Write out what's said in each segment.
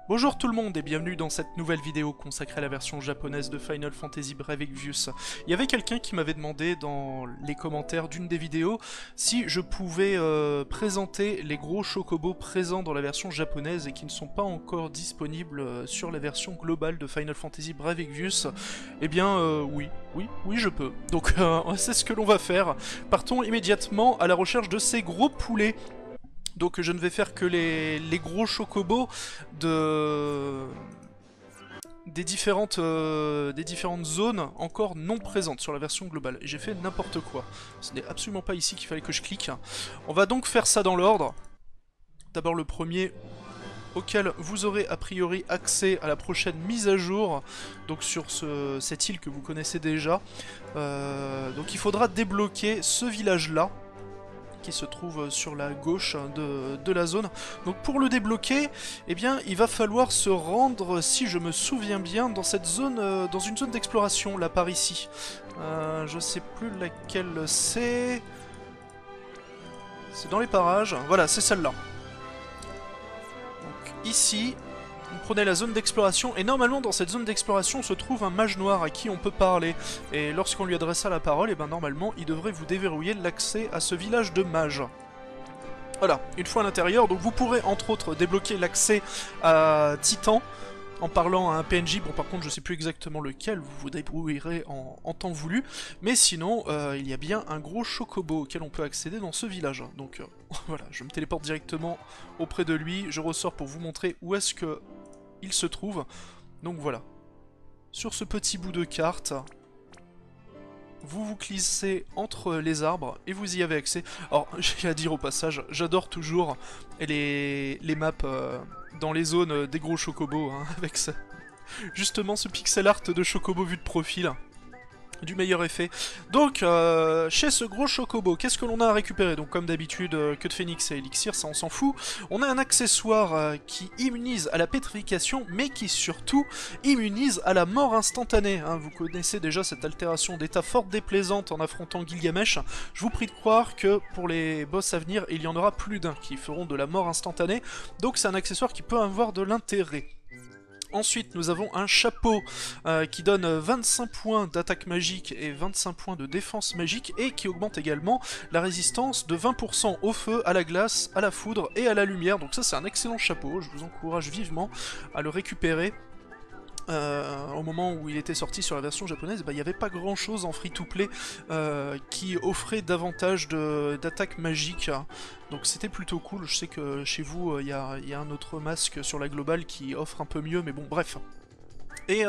Bonjour tout le monde et bienvenue dans cette nouvelle vidéo consacrée à la version japonaise de Final Fantasy Brave Exvius. Il y avait quelqu'un qui m'avait demandé dans les commentaires d'une des vidéos si je pouvais présenter les gros chocobos présents dans la version japonaise et qui ne sont pas encore disponibles sur la version globale de Final Fantasy Brave Exvius. Eh bien oui je peux. Donc c'est ce que l'on va faire. Partons immédiatement à la recherche de ces gros poulets. Donc je ne vais faire que les gros chocobos des différentes zones encore non présentes sur la version globale. Et j'ai fait n'importe quoi. Ce n'est absolument pas ici qu'il fallait que je clique. On va donc faire ça dans l'ordre. D'abord le premier auquel vous aurez a priori accès à la prochaine mise à jour, donc sur cette île que vous connaissez déjà. Donc il faudra débloquer ce village-là, qui se trouve sur la gauche de la zone. Donc pour le débloquer, eh bien, il va falloir se rendre, si je me souviens bien, dans cette zone, dans une zone d'exploration, là par ici. Je sais plus laquelle c'est. C'est dans les parages. Voilà, c'est celle-là. Donc ici, vous prenez la zone d'exploration, et normalement dans cette zone d'exploration se trouve un mage noir à qui on peut parler. Et lorsqu'on lui adressa la parole, et ben normalement il devrait vous déverrouiller l'accès à ce village de mages. Voilà, une fois à l'intérieur, donc vous pourrez entre autres débloquer l'accès à Titan en parlant à un PNJ. Bon, par contre je sais plus exactement lequel, vous vous débrouillerez en temps voulu, mais sinon il y a bien un gros chocobo auquel on peut accéder dans ce village. Donc voilà, je me téléporte directement auprès de lui, je ressors pour vous montrer où est-ce que il se trouve. Donc voilà, sur ce petit bout de carte, vous vous glissez entre les arbres et vous y avez accès. Alors, j'ai à dire au passage, j'adore toujours les maps dans les zones des gros chocobos, hein, avec ça. Justement ce pixel art de chocobo vu de profil. Du meilleur effet. Donc, chez ce gros chocobo, qu'est-ce que l'on a à récupérer? Donc, comme d'habitude, que de phénix et élixir, ça on s'en fout. On a un accessoire qui immunise à la pétrification, mais qui surtout immunise à la mort instantanée. Hein. Vous connaissez déjà cette altération d'état fort déplaisante en affrontant Gilgamesh. Je vous prie de croire que pour les boss à venir, il y en aura plus d'un qui feront de la mort instantanée. Donc, c'est un accessoire qui peut avoir de l'intérêt. Ensuite, nous avons un chapeau qui donne 25 points d'attaque magique et 25 points de défense magique et qui augmente également la résistance de 20% au feu, à la glace, à la foudre et à la lumière. Donc ça, c'est un excellent chapeau, je vous encourage vivement à le récupérer. Au moment où il était sorti sur la version japonaise, il n'y avait pas grand chose en free-to-play qui offrait davantage d'attaques magiques. Donc c'était plutôt cool. Je sais que chez vous, il y a un autre masque sur la globale qui offre un peu mieux, mais bon, bref. Et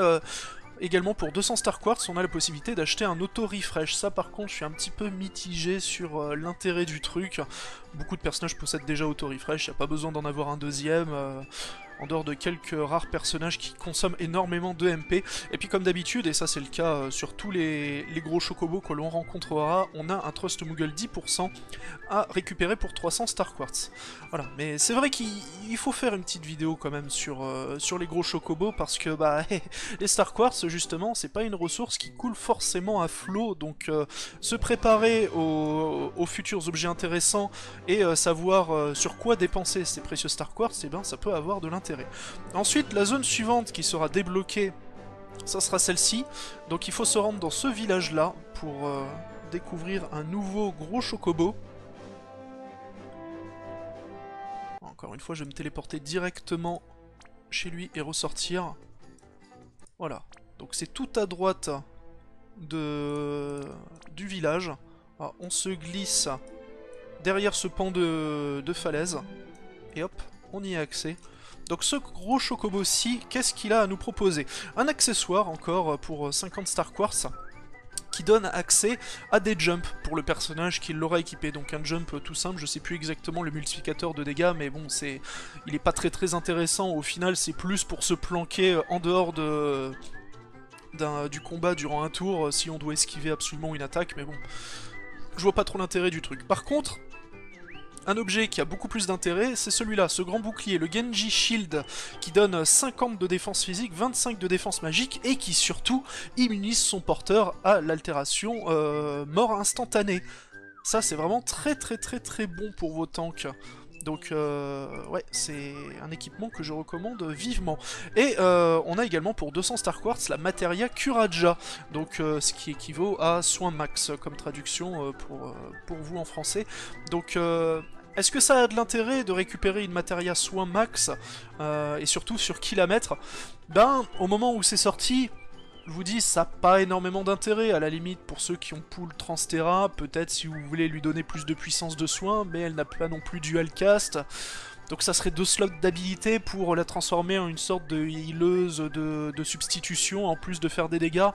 également pour 200 Star Quartz, on a la possibilité d'acheter un auto-refresh. Ça par contre, je suis un petit peu mitigé sur l'intérêt du truc. Beaucoup de personnages possèdent déjà auto-refresh, il n'y a pas besoin d'en avoir un deuxième. En dehors de quelques rares personnages qui consomment énormément de MP. Et puis comme d'habitude, et ça c'est le cas sur tous les gros chocobos que l'on rencontrera, on a un Trust Moogle 10% à récupérer pour 300 Star Quartz. Voilà, mais c'est vrai qu'il faut faire une petite vidéo quand même sur les gros chocobos, parce que bah, les Star Quartz justement, c'est pas une ressource qui coule forcément à flot, donc se préparer aux futurs objets intéressants et savoir sur quoi dépenser ces précieux Star Quartz, et ben ça peut avoir de l'intérêt. Ensuite, la zone suivante qui sera débloquée, ça sera celle-ci. Donc il faut se rendre dans ce village-là pour découvrir un nouveau gros chocobo. Encore une fois, je vais me téléporter directement chez lui et ressortir. Voilà. Donc c'est tout à droite du village. Alors, on se glisse derrière ce pan de falaise. Et hop, on y a accès. Donc ce gros chocobo-ci, qu'est-ce qu'il a à nous proposer? Un accessoire encore pour 50 Star Quartz qui donne accès à des jumps pour le personnage qui l'aura équipé. Donc un jump tout simple, je sais plus exactement le multiplicateur de dégâts, mais bon, il est pas très intéressant. Au final, c'est plus pour se planquer en dehors du combat durant un tour si on doit esquiver absolument une attaque, mais bon, je vois pas trop l'intérêt du truc. Par contre, un objet qui a beaucoup plus d'intérêt, c'est celui-là, ce grand bouclier, le Genji Shield, qui donne 50 de défense physique, 25 de défense magique, et qui surtout immunise son porteur à l'altération mort instantanée. Ça c'est vraiment très bon pour vos tanks. Donc ouais, c'est un équipement que je recommande vivement. Et on a également pour 200 Star Quartz la Materia Curaja, donc ce qui équivaut à soin max comme traduction pour vous en français. Donc est-ce que ça a de l'intérêt de récupérer une Materia soin max et surtout sur qui la mettre? Ben, au moment où c'est sorti, je vous dis, ça n'a pas énormément d'intérêt, à la limite pour ceux qui ont pool Transtera, peut-être si vous voulez lui donner plus de puissance de soin, mais elle n'a pas non plus dual cast, donc ça serait 2 slots d'habilité pour la transformer en une sorte de healeuse de substitution, en plus de faire des dégâts.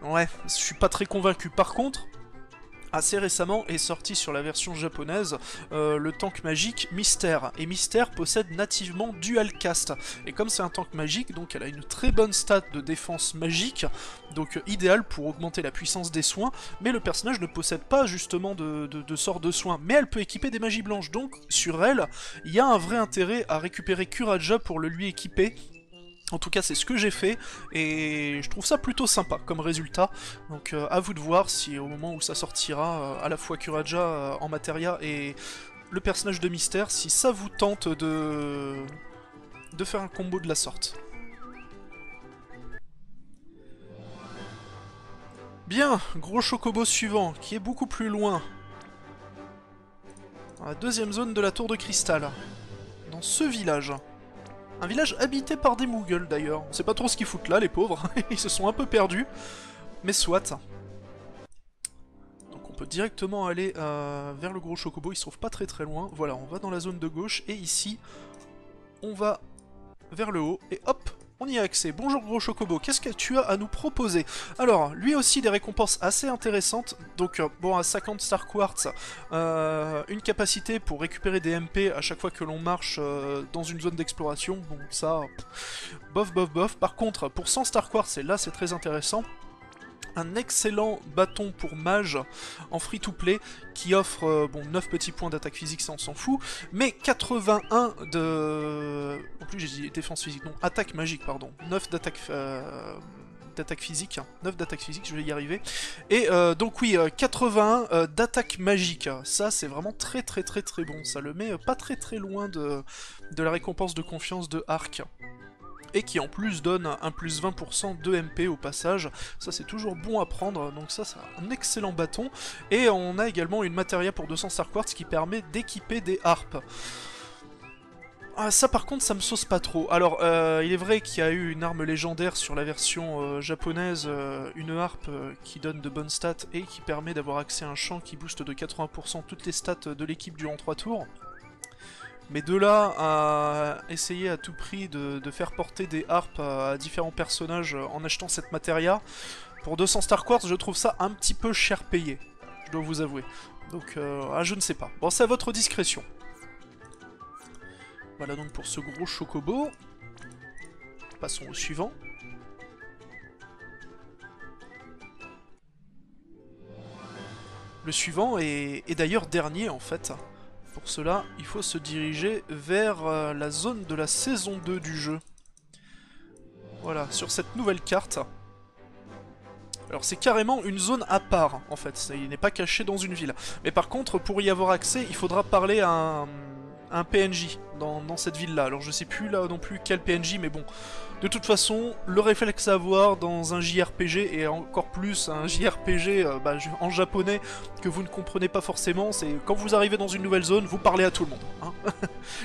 Ouais, je suis pas très convaincu. Par contre, assez récemment est sorti sur la version japonaise le tank magique Mystère, et Mystère possède nativement Dual Cast, et comme c'est un tank magique, donc elle a une très bonne stat de défense magique, donc idéal pour augmenter la puissance des soins, mais le personnage ne possède pas justement de sort de soins, mais elle peut équiper des magies blanches, donc sur elle, il y a un vrai intérêt à récupérer Curaja pour le lui équiper. En tout cas, c'est ce que j'ai fait, et je trouve ça plutôt sympa comme résultat. Donc à vous de voir si au moment où ça sortira, à la fois Curaja en Materia et le personnage de Mystère, si ça vous tente de faire un combo de la sorte. Bien, gros chocobo suivant, qui est beaucoup plus loin. Dans la deuxième zone de la tour de cristal. Dans ce village. Un village habité par des Moogles d'ailleurs. On sait pas trop ce qu'ils foutent là, les pauvres. Ils se sont un peu perdus. Mais soit. Donc on peut directement aller vers le gros chocobo. Il se trouve pas très très loin. Voilà, on va dans la zone de gauche. Et ici, on va vers le haut. Et hop, on y a accès. Bonjour gros chocobo, qu'est-ce que tu as à nous proposer? Alors, lui aussi des récompenses assez intéressantes. Donc bon, à 50 Star Quartz, une capacité pour récupérer des MP à chaque fois que l'on marche dans une zone d'exploration. Bon, ça, bof bof bof. Par contre, pour 100 Star Quartz, et là c'est très intéressant, un excellent bâton pour mage en free-to-play qui offre bon, 9 petits points d'attaque physique, ça on s'en fout, mais 81 de... En plus j'ai dit défense physique, non, attaque magique, pardon, 9 d'attaque physique, 9 d'attaque physique, je vais y arriver, et donc oui, 81 d'attaque magique, ça c'est vraiment très très très très bon, ça le met pas très très loin de la récompense de confiance de Arc. Et qui en plus donne un plus 20% de MP au passage, ça c'est toujours bon à prendre, donc ça c'est un excellent bâton. Et on a également une Materia pour 200 Star Quartz qui permet d'équiper des harpes. Ah, ça par contre ça me sauce pas trop. Alors il est vrai qu'il y a eu une arme légendaire sur la version japonaise, une harpe qui donne de bonnes stats et qui permet d'avoir accès à un champ qui booste de 80% toutes les stats de l'équipe durant 3 tours. Mais de là à essayer à tout prix de faire porter des harpes à différents personnages en achetant cette Materia, pour 200 Star Quartz, je trouve ça un petit peu cher payé, je dois vous avouer. Donc, je ne sais pas. Bon, c'est à votre discrétion. Voilà donc pour ce gros chocobo. Passons au suivant. Le suivant est d'ailleurs dernier en fait. Pour cela, il faut se diriger vers la zone de la saison 2 du jeu. Voilà, sur cette nouvelle carte. Alors c'est carrément une zone à part, en fait. Il n'est pas caché dans une ville. Mais par contre, pour y avoir accès, il faudra parler à un PNJ dans cette ville-là. Alors je sais plus là non plus quel PNJ, mais bon. De toute façon, le réflexe à avoir dans un JRPG, et encore plus un JRPG en japonais, que vous ne comprenez pas forcément, c'est quand vous arrivez dans une nouvelle zone, vous parlez à tout le monde. Hein.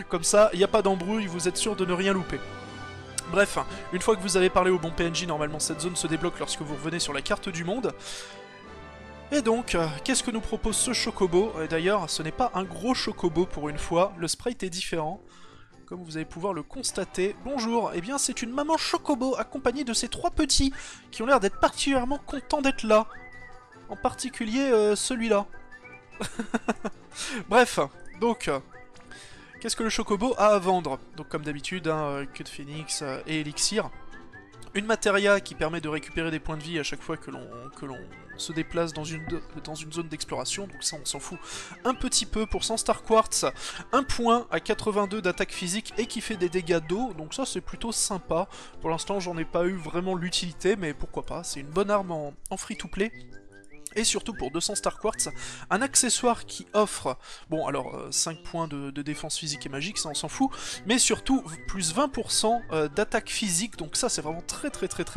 Comme ça, il n'y a pas d'embrouille, vous êtes sûr de ne rien louper. Bref, une fois que vous avez parlé au bon PNJ, normalement cette zone se débloque lorsque vous revenez sur la carte du monde. Et donc, qu'est-ce que nous propose ce chocobo? D'ailleurs, ce n'est pas un gros chocobo pour une fois, le sprite est différent. Comme vous allez pouvoir le constater. Bonjour, eh bien c'est une maman chocobo accompagnée de ses 3 petits qui ont l'air d'être particulièrement contents d'être là. En particulier celui-là. Bref, donc, qu'est-ce que le chocobo a à vendre? Donc comme d'habitude, queue de phénix et élixir. Une Materia qui permet de récupérer des points de vie à chaque fois que l'on se déplace dans une zone d'exploration, donc ça on s'en fout un petit peu. Pour 100 Star Quartz, un point à 82 d'attaque physique et qui fait des dégâts d'eau, donc ça c'est plutôt sympa. Pour l'instant j'en ai pas eu vraiment l'utilité, mais pourquoi pas, c'est une bonne arme en free-to-play. Et surtout pour 200 Star Quartz, un accessoire qui offre, bon alors 5 points de défense physique et magique, ça on s'en fout, mais surtout plus 20% d'attaque physique, donc ça c'est vraiment très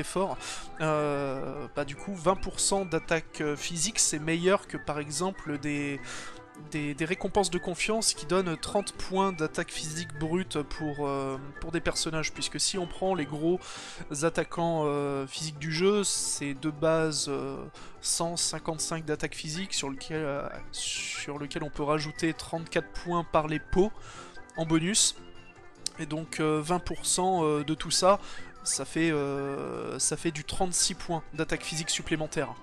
fort. Bah du coup 20% d'attaque physique c'est meilleur que par exemple des récompenses de confiance qui donnent 30 points d'attaque physique brute pour des personnages, puisque si on prend les gros attaquants physiques du jeu, c'est de base 155 d'attaque physique sur lequel on peut rajouter 34 points par les pots en bonus, et donc 20% de tout ça, ça fait du 36 points d'attaque physique supplémentaire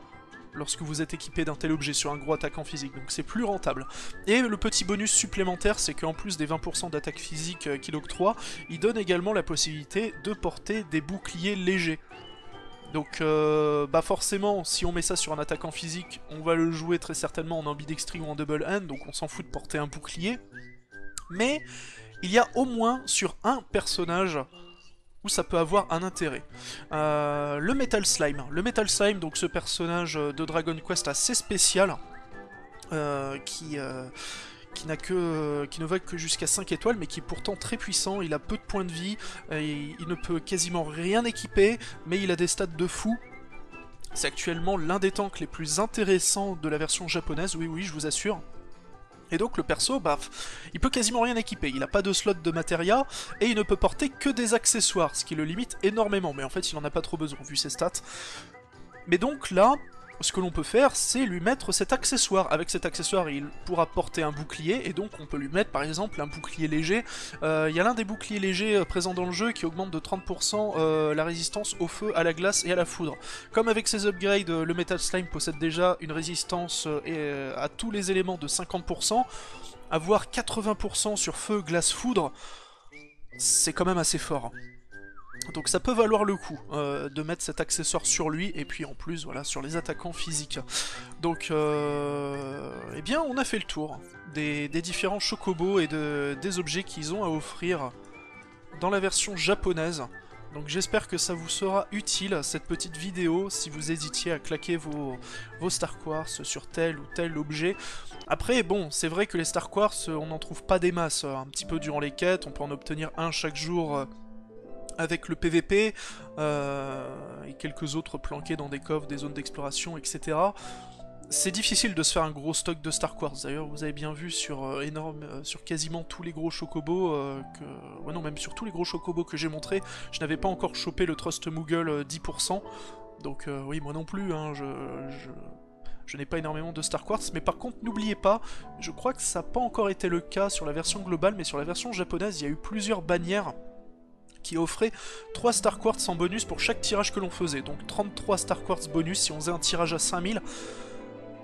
lorsque vous êtes équipé d'un tel objet sur un gros attaquant physique, donc c'est plus rentable. Et le petit bonus supplémentaire, c'est qu'en plus des 20% d'attaque physique qu'il octroie, il donne également la possibilité de porter des boucliers légers. Donc bah forcément, si on met ça sur un attaquant physique, on va le jouer très certainement en ambidextrie ou en double hand, donc on s'en fout de porter un bouclier. Mais il y a au moins sur un personnage où ça peut avoir un intérêt. Le Metal Slime. Le Metal Slime, donc ce personnage de Dragon Quest assez spécial, qui ne va que jusqu'à 5 étoiles, mais qui est pourtant très puissant, il a peu de points de vie, il ne peut quasiment rien équiper, mais il a des stats de fou. C'est actuellement l'un des tanks les plus intéressants de la version japonaise, oui, je vous assure. Et donc le perso, bah, il peut quasiment rien équiper, il a pas de slot de matéria, et il ne peut porter que des accessoires, ce qui le limite énormément, mais en fait il en a pas trop besoin vu ses stats. Mais donc là, ce que l'on peut faire, c'est lui mettre cet accessoire. Avec cet accessoire, il pourra porter un bouclier, et donc on peut lui mettre par exemple un bouclier léger. Il y a l'un des boucliers légers présents dans le jeu qui augmente de 30% la résistance au feu, à la glace et à la foudre. Comme avec ses upgrades, le Metal Slime possède déjà une résistance à tous les éléments de 50%. Avoir 80% sur feu, glace, foudre, c'est quand même assez fort. Donc ça peut valoir le coup de mettre cet accessoire sur lui, et puis en plus, voilà, sur les attaquants physiques. Donc, eh bien, on a fait le tour des différents chocobos et des objets qu'ils ont à offrir dans la version japonaise. Donc j'espère que ça vous sera utile, cette petite vidéo, si vous hésitiez à claquer vos Star Quartz sur tel ou tel objet. Après, bon, c'est vrai que les Star Quartz, on n'en trouve pas des masses, un petit peu durant les quêtes, on peut en obtenir un chaque jour avec le PVP, et quelques autres planqués dans des coffres, des zones d'exploration, etc. C'est difficile de se faire un gros stock de Star Quartz, d'ailleurs vous avez bien vu sur sur quasiment tous les gros chocobos, ouais non, même sur tous les gros chocobos que j'ai montré, je n'avais pas encore chopé le Trust Moogle 10%, donc oui, moi non plus, hein, je n'ai pas énormément de Star Quartz, mais par contre n'oubliez pas, je crois que ça n'a pas encore été le cas sur la version globale, mais sur la version japonaise, il y a eu plusieurs bannières qui offrait 3 Star Quartz en bonus pour chaque tirage que l'on faisait. Donc 33 Star Quartz bonus si on faisait un tirage à 5000.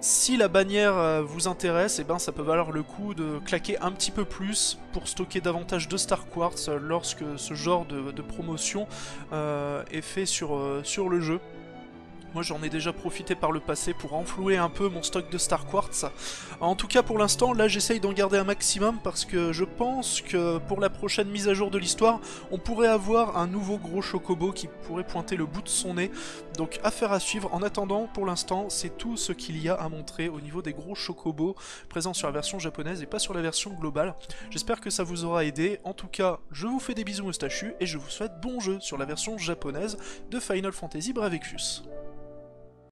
Si la bannière vous intéresse, et ben ça peut valoir le coup de claquer un petit peu plus pour stocker davantage de Star Quartz lorsque ce genre de promotion est fait sur le jeu. Moi j'en ai déjà profité par le passé pour enflouer un peu mon stock de Star Quartz. En tout cas pour l'instant, là j'essaye d'en garder un maximum parce que je pense que pour la prochaine mise à jour de l'histoire, on pourrait avoir un nouveau gros chocobo qui pourrait pointer le bout de son nez. Donc affaire à suivre. En attendant, pour l'instant, c'est tout ce qu'il y a à montrer au niveau des gros chocobos présents sur la version japonaise et pas sur la version globale. J'espère que ça vous aura aidé. En tout cas, je vous fais des bisous moustachus et je vous souhaite bon jeu sur la version japonaise de Final Fantasy Bravectus.